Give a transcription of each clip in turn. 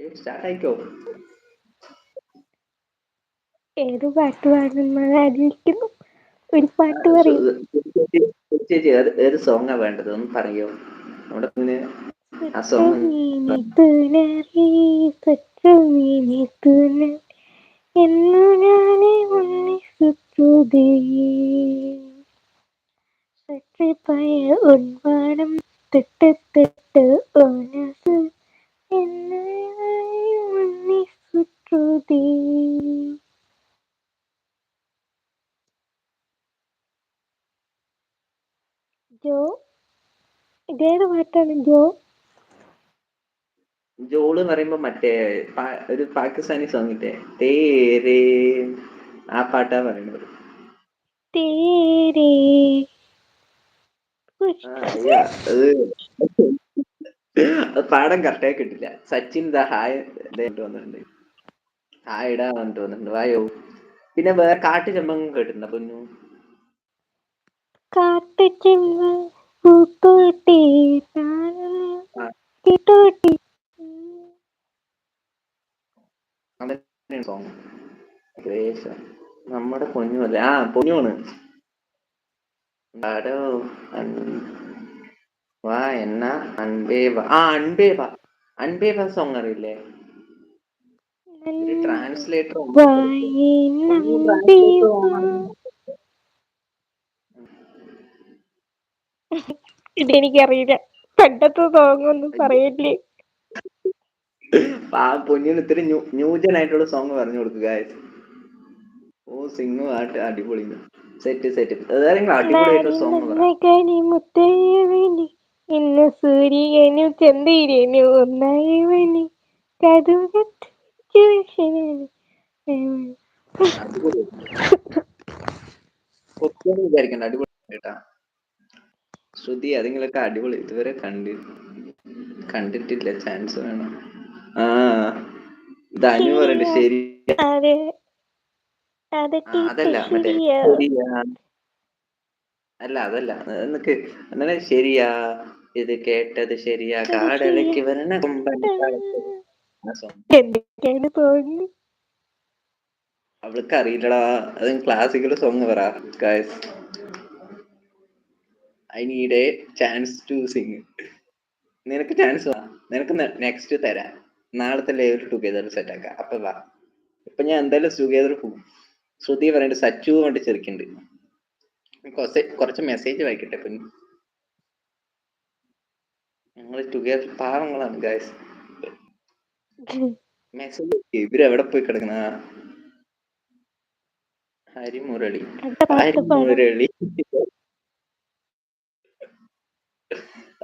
Start ആയിക്കോ. ഏത് പാട്ട് പാടുന്നത് ആലോചിക്കുന്നു. ഒരു പാട്ട് പറയും. ചേച്ചി ഏത് സോങ്ങാ വേണ്ടത് ഒന്ന് പറയോ? നമ്മുടെ പിന്നെ ആ സോങ് സ്വറ്റമീനി തുണറി സ്വറ്റമീനി തുണ എന്നു ഞാനേ ഉണ്ണിസുറ്റുതേ സത്യപയ ഉൺവാണം തൊട്ട് തൊട്ട് ഓനസ് എന്നു ഞാനേ ഉണ്ണിസുറ്റുതേ. ജോ, ഇതേത് പാട്ടാണ് ജോ? ജോള് എന്ന് പറയുമ്പോ മറ്റേ ഒരു പാകിസ്ഥാനി സോങ് ഇല്ലേ, തേരേ, ആ പാട്ടാ പറയുന്നത്. തേരേ അയ്യ അത് പാടം കറക്റ്റായി കിട്ടില്ല. സച്ചിൻ ദ ഹായ് ഇതായിട്ട് വന്നിട്ടുണ്ട്. ഹായ് ഇടാൻ വന്നിട്ട് വന്നിട്ടുണ്ട്. വായോ. പിന്നെ വേറെ കാട്ടു ചെമ്പങ്ങ് കേട്ടിട്ടുണ്ടോ പൊന്നു? കാട്ടുചെമ്പ് പൂത്തോട്ടെ തോട്ടെ. സോങ് നമ്മുടെ പൊന്നു അല്ലേ? ആ പൊന്നുവാണ്. വാ എന്നാ അൻപേവ, ആ അൻപേവ, അൻപേവ സോങ് അറിയില്ലേ? ഒരു ട്രാൻസ്ലേറ്റർ ഇതെനിക്കറിയില്ല. പണ്ടത്തെ സോങ് ഒന്നും പറയല്ലേ. ആ പൊന്നിന് ഇത്തിരി ന്യൂജൻ ആയിട്ടുള്ള സോങ് പറഞ്ഞു കൊടുക്കുക. ഓ സിംഗ് പാട്ട് അടിപൊളി, സെറ്റ് സെറ്റ്. ഏതെങ്കിലും അടിപൊളിയായിട്ടുള്ള സോങ് പറ. മുത്തയ്യവനി ഇന്ന് സൂര്യനും ചന്ദ്രനും ഒന്നായവനി പൊക്കിയെന്ന് വിചാരിക്കണ്ട, അടിപൊളി കേട്ടാ. ശ്രുതി അതിങ്ങളൊക്കെ അടിപൊളി. ഇതുവരെ കണ്ടിട്ടില്ല, ചാൻസ് വേണം. ആ ധനു പറയുന്നുണ്ട് ശരി. അതല്ല മറ്റേ ശരിയാ, അല്ല അതല്ല, നിനക്ക് അങ്ങനെ ശരിയാ ഇത് കേട്ടത് ശരിയാ കാടലയ്ക്ക് വരണ കൊമ്പനെ ആ സോങ് എന്തൊക്കെയാണ് തോന്നുന്നു. അവൾക്ക് അറിയില്ലടാ. അത് ക്ലാസിക്കൽ സോങ് പറ. Guys I need a chance to sing. നിനക്ക് ചാൻസ് വാ, നിനക്ക് നെക്സ്റ്റ് തരാം. നാളത്തെ ലൈവ് ടുഗെദർ സെറ്റ് ആക്കാം. അപ്പൊ വാ. ഇപ്പൊ ഞാൻ എന്തായാലും ടുഗെദർ പോകും. ശ്രുതി പറയണ്ട് സച്ചു കൊണ്ട് ചെറുക്കുന്നുണ്ട്. കുറച്ച് മെസ്സേജ് വായിക്കട്ടെ. പിന്നെ ഞങ്ങൾ ടുഗെദർ പാവങ്ങളാണ് ഗൈസ്. മെസ്സേജ് ഇവരെവിടെ പോയി കിടക്കുന്ന? ഹരിമുരളി, ഹരിമുരളി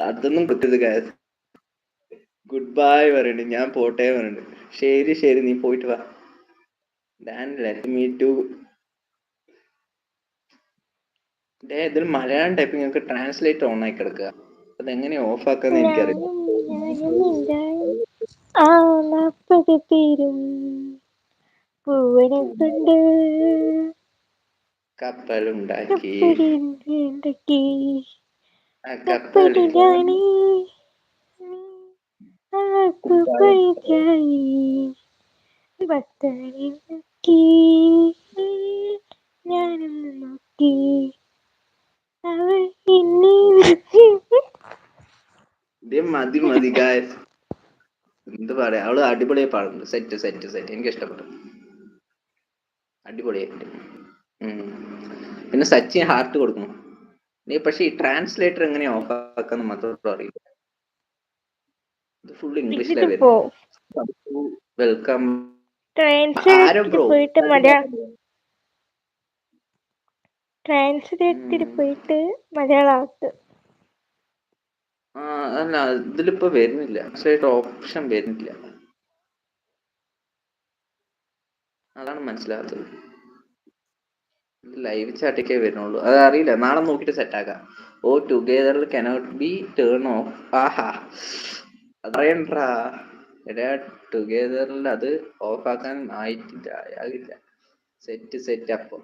അതൊന്നും കിട്ടത് ഗൈസ്. ഗുഡ് ബൈ പറയണ്ട്. ഞാൻ പോട്ടെ പറയണ്ട്. ശരി ശരി, നീ പോയിട്ട് വാ. Let me too. ഇതിൽ മലയാളം ടൈപ്പ് നിങ്ങൾക്ക് ട്രാൻസ്ലേറ്റ് ഓൺ ആയി കിടക്കുക. അതെങ്ങനെയാ ഓഫ് ആക്കാന്ന് എനിക്കറിയാം. പൂവനത്തുണ്ട് കപ്പലുണ്ടാക്കി കപ്പലിലാണ് ഭക്തനെ നോക്കി ഞാനൊന്ന് നോക്കി അവൾ മതി മതി ഗായ്സ്. എന്ത് പറയാ, അവള് അടിപൊളിയായി പാടുന്നു. സെറ്റ് സെറ്റ് സെറ്റ്, എനിക്ക് ഇഷ്ടപ്പെട്ടു. അടിപൊളിയായിട്ട്. പിന്നെ സച്ചിൻ ഹാർട്ട് കൊടുക്കണം. നീ പക്ഷെ ഈ ട്രാൻസ്ലേറ്റർ എങ്ങനെയാ ഓഫ് ആക്കാന്ന് മാത്രം അറിയില്ല. ഇത് ഫുൾ ഇംഗ്ലീഷിലാ വരുന്നത്. വെൽക്കം ആരോ ബ്രോ. ട്രാൻസ്ലേറ്റർ പോയിട്ട് മലയാളമാക്ക്. അല്ല ഇതിലിപ്പോ വരുന്നില്ല, ട്രാൻസ്ലേറ്റർ ഓപ്ഷൻ വരുന്നില്ല. അതാണ് മനസ്സിലാകാത്തത്. ലൈവ് ചാറ്റൊക്കെ വരുന്നുള്ളൂ. അത് അറിയില്ല, നാളെ നോക്കിട്ട് സെറ്റ് ആക്കാം. ഓ ടുഗെദറിൽ കനോട്ട് ബി ടേൺ ഓഫ്. ആഹാ അതറിയണ്ടാ. ടുഗെദറിൽ അത് ഓഫ് ആക്കാൻ ആയിട്ടില്ല. Set set. അപ്പൊ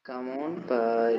കം ഓൺ ബൈ.